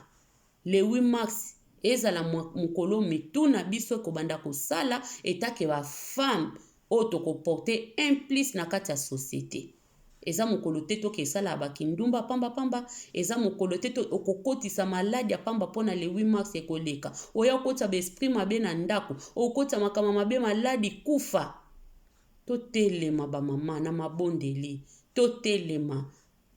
Speaker 1: le 8 mars ezala mokolo mitu na biso ekobanda kosala etake bafemme oyo tokoporte implice na kati ya société eza mokolo te toke esala bakindumba pamba eza mokolo te okokotisa maladi ya pamba mpona le 8 mars ekoleka oya okotisa baesprit mabe na ndako okotisa makambo mabe maladi kufa totelema bamama na mabondeli totelema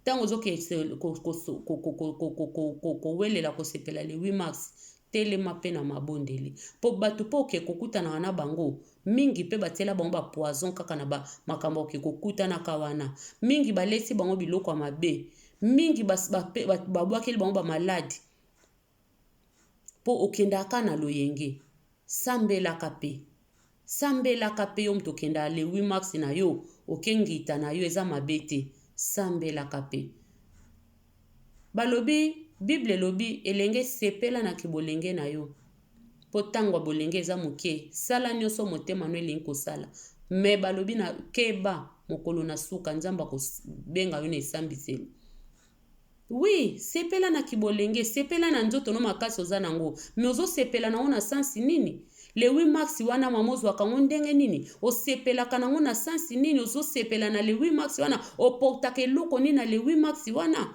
Speaker 1: ntango ozokowelela kosepela le 8 mars telema mpe na mabondeli mpo bato mpo oke kokutanaka na bango mingi mpe batiela bango bapoison kaka na makambo oke kokutanaka wana mingi balesi bango biloko ya mabe mingi babwakeli bango bamaladi mpo okendaka na loyenge sambelaka mpe yo moto okendaka le 8 mars na yo okengita na yo eza mabe te sambelaka mpe balobi Bible elobi elenge sepela na kibolenge na yo po ntango bolenge eza moke sala nyonso motema no elingi kosala me balobi na keba mokolo na suka nzambe akobenga yo na esambiselo oui sepela na kibolenge sepela na nzoto no makasi oza nango me ozosepela nango na sansi nini le 8 mars wana mama ozwaka ngo ndenge nini osepelaka nango na sansi nini ozosepela na le 8 mars wana oportaka eloko nini na le 8 mars wana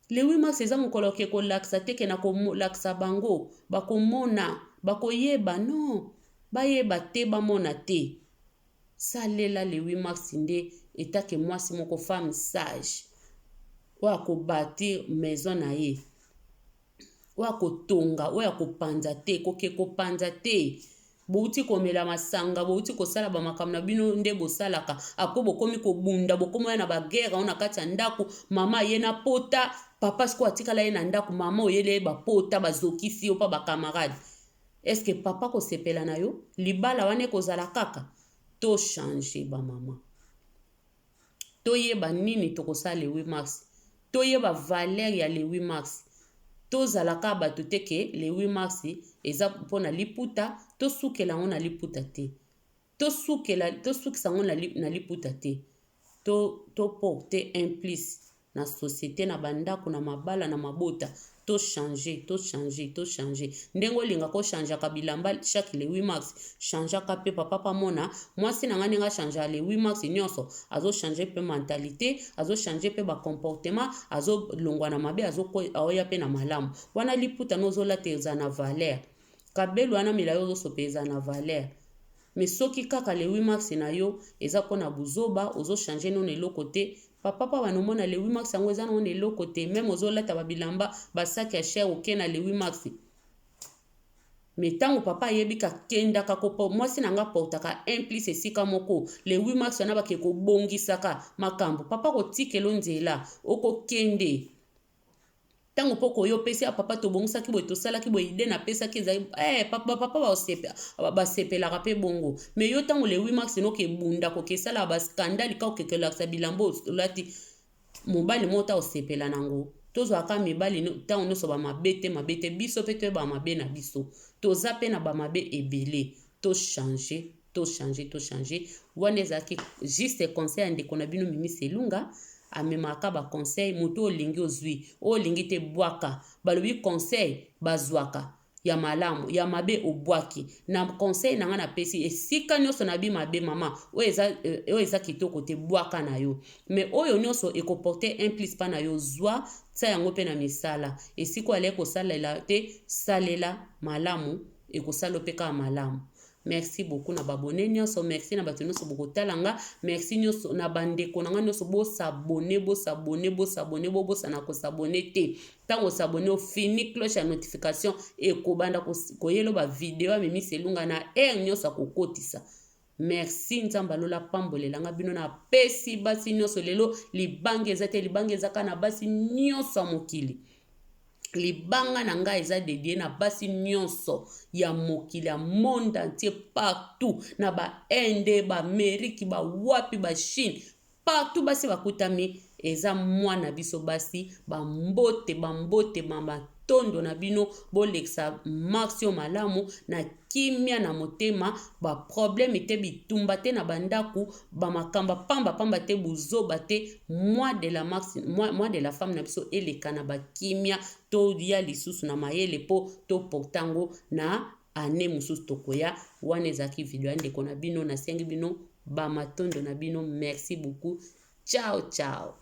Speaker 1: le 8 mars eza mokolo oke kolakisa teke na kolakisa bango bakomona bakoyeba no bayeba te bamona te salela le 8 mars nde etake mwasi moko femme sage oyo akobâtir maison na ye oyo akotonga oyo akopanza te koke kopanza te bouti komela masanga bouti kosala bamakambo na bino nde bosalaka ako bokomi kobunda bokomi oya na bagere oyo na kati ya ndako mama ye na pota papa siko atikala ye na ndako mama oyele ye bapota bazokisi yo mpa bakamarade eske papa kosepela na yo libala wana ekozala kaka to change bamama toyeba nini tokosala le 8 mars toyeba valeur ya le 8 mars tozalaka bato te ke le 8 mars eza mpona liputa tosukela yango na liputa te tosukisa yango na liputa te toporte implice na société na bandako na mabala na mabota tochange ndenge olinga kochangeaka bilamba chaque le 8 mars changeaka mpe papa pamona mwasi na nga ndenge achangeaka le 8 mars nyonso azochange mpe mentalité azochange mpe bacomportement azolongwa na mabe aoya mpe na malamu wana liputa nozolata eza na valeur kabelu wana mila yo ozosopa eza na valeur mais soki kaka le 8 mars na yo eza mpona buzoba ozochange nono eloko te papa pa banomona le 8 mars yango eza nango na eloko te meme ozolata babilamba basaki ya cher oke na le 8 mars me ntango papa ayebi kakendaka mwasi na nga portaka implice esika moko le 8 mars wana bake kobongisaka makambo papa kotikelo nzela okokende ntango mpo koyo pesi ya papa tobongisaki boye tosalaki boye ide napesaki ezali papa basepelaka mpe bongo me yo ntango le 8 mars nokebunda kokesalaka baskandali ka okekelakisa bilamba olati mobali moko ta osepela nango tozwaka mibali ntango nyonso bamabe te biso mpe toyeba mabe na biso toza mpe na bamabe ebele tochange wana ezalaki juste conseil ya ndeko na bino Mimi Selunga amemaka baconseil moto olingi ozwi olingi te bwaka balobi conseil bazwaka ya malamu ya mabe obwaki na conseil nanga na pesi esika nyonso na bi mabe mama oyo eza kitoko te bwaka na yo mais oyo nyonso ekoporte implice pa na yo zwa tia yango mpe na misala esiko ale kosalela te salela malamu ekosala mpe kaka malamu. Merci beaucoup na babone nyonso, merci na bato nyonso bokotalanga, merci nyonso na bandeko nanga nyonso bosabone bobosana kosabone te. Tango sabone o fini cloche ya notification ekobanda koyelo ba video ya Mimi Selunga na nyonso akokotisa. Merci nzamba lola pambolelanga bino na pesi basi nyonso lelo libanga ezaka na basi nyonso mokili. Libanga na nga eza dédié na basi nyonso ya mokili ya monde entier partout na ba Inde ba Amérique ba wapi ba Chine partout basi bakutami eza mwana biso basi bambote tondo na bino boleksa maxio malamu na kimia na motema ba problème te bitumba te na bandaku ba makamba pamba te buzoba te moi de la femme na biso eleka na ba kimia to ya lisusu na mayele po to portango na ane mususu tokoya wana ezaki video ya ndeko na bino na sengi bino ba matondo na bino merci beaucoup ciao